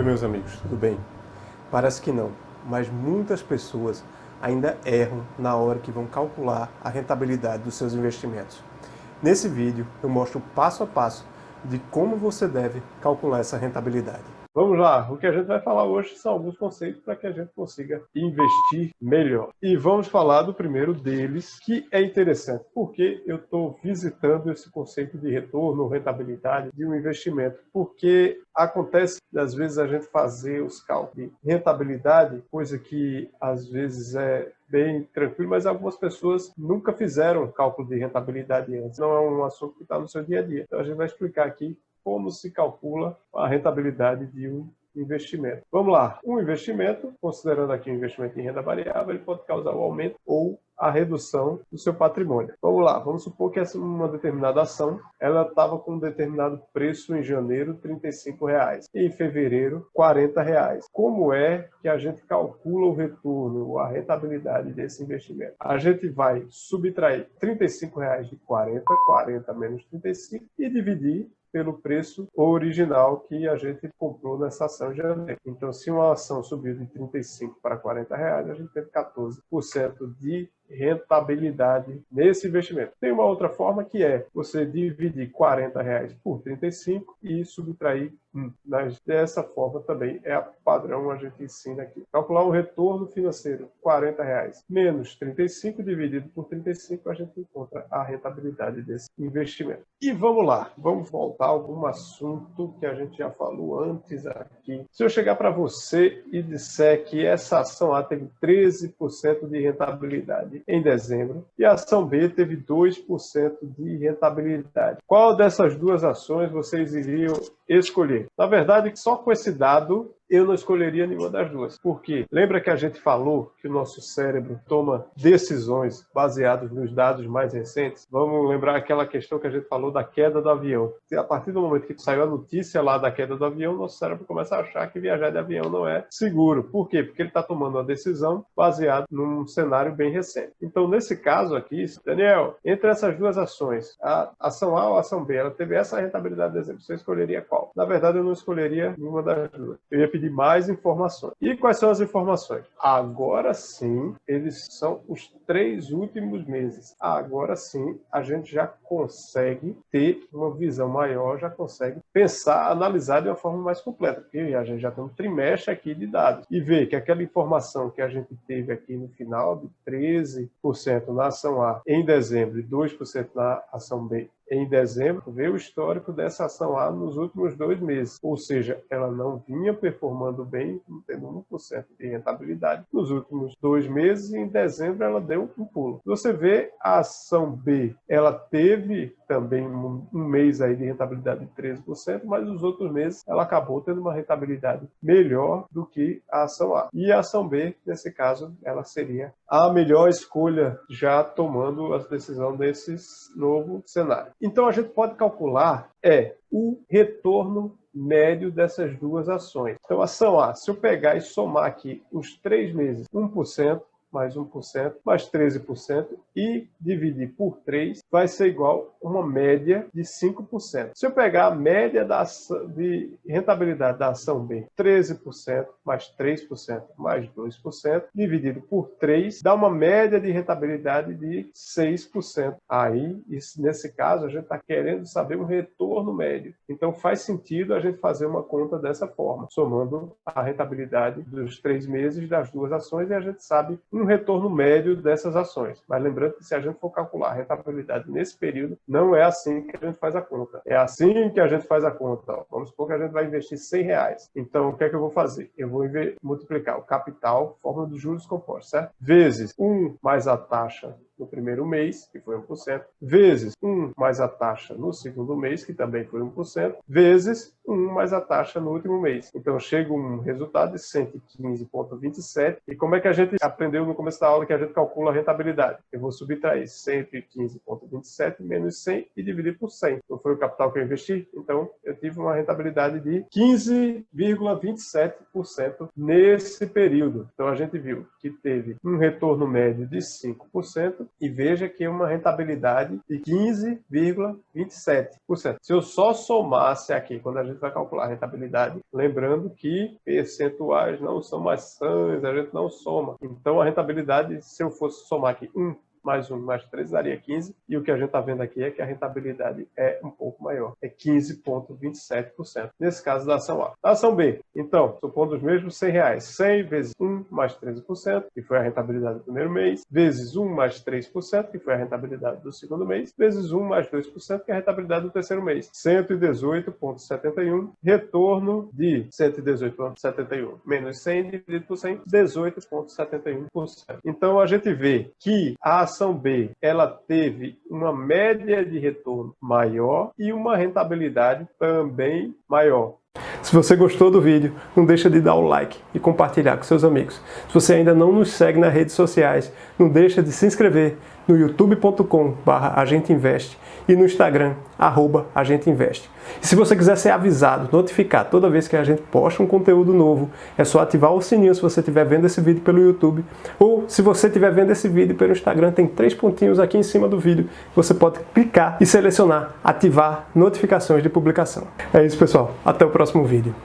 meus amigos, tudo bem? Parece que não, mas muitas pessoas ainda erram na hora que vão calcular a rentabilidade dos seus investimentos. Nesse vídeo eu mostro passo a passo de como você deve calcular essa rentabilidade. Vamos lá, o que a gente vai falar hoje são alguns conceitos para que a gente consiga investir melhor. E vamos falar do primeiro deles, que é interessante, porque eu estou visitando esse conceito de retorno, rentabilidade de um investimento, porque acontece, às vezes, a gente fazer os cálculos de rentabilidade, coisa que às vezes é bem tranquilo, mas algumas pessoas nunca fizeram cálculo de rentabilidade antes. Não é um assunto que está no seu dia a dia. Então a gente vai explicar aqui como se calcula a rentabilidade de um investimento. Vamos lá. Um investimento, considerando aqui um investimento em renda variável, ele pode causar o aumento ou a redução do seu patrimônio. Vamos lá. Vamos supor que uma determinada ação, ela estava com um determinado preço em janeiro, R$ 35,00. E em fevereiro, R$ 40,00. Como é que a gente calcula o retorno, a rentabilidade desse investimento? A gente vai subtrair R$ 35,00 de 40 menos 35 e dividir pelo preço original que a gente comprou nessa ação em janeiro. Então, se uma ação subiu de 35 para R$ 40,00, a gente tem 14% de rentabilidade nesse investimento. Tem uma outra forma que é você dividir R$ 40,00 por 35 e subtrair 1. Mas dessa forma também é a padrão, a gente ensina aqui. Calcular o retorno financeiro, R$ 40,00 menos 35 dividido por 35, a gente encontra a rentabilidade desse investimento. E vamos lá, vamos voltar a algum assunto que a gente já falou antes aqui. Se eu chegar para você e disser que essa ação A teve 13% de rentabilidade em dezembro e a ação B teve 2% de rentabilidade, qual dessas duas ações vocês iriam escolher? Na verdade, só com esse dado eu não escolheria nenhuma das duas. Por quê? Lembra que a gente falou que o nosso cérebro toma decisões baseadas nos dados mais recentes? Vamos lembrar aquela questão que a gente falou da queda do avião. A partir do momento que saiu a notícia lá da queda do avião, nosso cérebro começa a achar que viajar de avião não é seguro. Por quê? Porque ele está tomando uma decisão baseada num cenário bem recente. Então, nesse caso aqui, Daniel, entre essas duas ações, a ação A ou a ação B, ela teve essa rentabilidade de exemplo. Você escolheria qual? Na verdade, eu não escolheria nenhuma das duas. Eu ia pedir mais informações. E quais são as informações? Agora sim, eles são os 3 últimos meses. Agora sim, a gente já consegue ter uma visão maior, já consegue pensar, analisar de uma forma mais completa, porque a gente já tem um trimestre aqui de dados. E ver que aquela informação que a gente teve aqui no final, de 13% na ação A em dezembro e 2% na ação B em dezembro, ver o histórico dessa ação A nos últimos 2 meses. Ou seja, ela não vinha performando bem, tendo 1% de rentabilidade nos últimos 2 meses, e em dezembro ela deu um pulo. Você vê a ação B, ela teve também um mês aí de rentabilidade de 13%, mas os outros meses ela acabou tendo uma rentabilidade melhor do que a ação A. E a ação B, nesse caso, ela seria a melhor escolha, já tomando a decisão desse novo cenário. Então a gente pode calcular o retorno médio dessas duas ações. Então, a ação A, se eu pegar e somar aqui os 3 meses, 1%, mais 1%, mais 13%, e dividir por 3, vai ser igual a uma média de 5%. Se eu pegar a média de rentabilidade da ação B, 13%, mais 3%, mais 2%, dividido por 3, dá uma média de rentabilidade de 6%. Aí, nesse caso, a gente está querendo saber um retorno médio. Então, faz sentido a gente fazer uma conta dessa forma, somando a rentabilidade dos 3 meses das duas ações, e a gente sabe um retorno médio dessas ações. Mas lembrando que se a gente for calcular a rentabilidade nesse período, não é assim que a gente faz a conta. É assim que a gente faz a conta. Vamos supor que a gente vai investir R$ 100. Então, o que é que eu vou fazer? Eu vou multiplicar o capital, fórmula dos juros compostos, certo? Vezes 1 mais a taxa no primeiro mês, que foi 1%, vezes 1 mais a taxa no segundo mês, que também foi 1%, vezes 1 mais a taxa no último mês. Então, chega um resultado de 115,27. E como é que a gente aprendeu no começo da aula que a gente calcula a rentabilidade? Eu vou subtrair 115,27 menos 100 e dividir por 100. Não foi o capital que eu investi? Então, eu tive uma rentabilidade de 15,27% nesse período. Então, a gente viu que teve um retorno médio de 5%, e veja que é uma rentabilidade de 15,27%. Se eu só somasse aqui, quando a gente vai calcular a rentabilidade, lembrando que percentuais não são maçãs, a gente não soma. Então a rentabilidade, se eu fosse somar aqui 1 mais 1 mais 3 daria 15, e o que a gente está vendo aqui é que a rentabilidade é um pouco maior, é 15,27%. Nesse caso da ação A. Da ação B, então, supondo os mesmos R$100, 100 vezes 1 mais 13%, que foi a rentabilidade do primeiro mês, vezes 1 mais 3%, que foi a rentabilidade do segundo mês, vezes 1 mais 2%, que é a rentabilidade do terceiro mês. 118,71, retorno de 118,71 menos 100 dividido por 100, 18,71%. Então a gente vê que a ação B, ela teve uma média de retorno maior e uma rentabilidade também maior. Se você gostou do vídeo, não deixa de dar o like e compartilhar com seus amigos. Se você ainda não nos segue nas redes sociais, não deixa de se inscrever no youtube.com/agenteinvest e no Instagram, @agenteinvest. E se você quiser ser avisado, notificado toda vez que a gente posta um conteúdo novo, é só ativar o sininho se você estiver vendo esse vídeo pelo YouTube, ou se você estiver vendo esse vídeo pelo Instagram, tem 3 pontinhos aqui em cima do vídeo, você pode clicar e selecionar ativar notificações de publicação. É isso, pessoal. Até o próximo vídeo.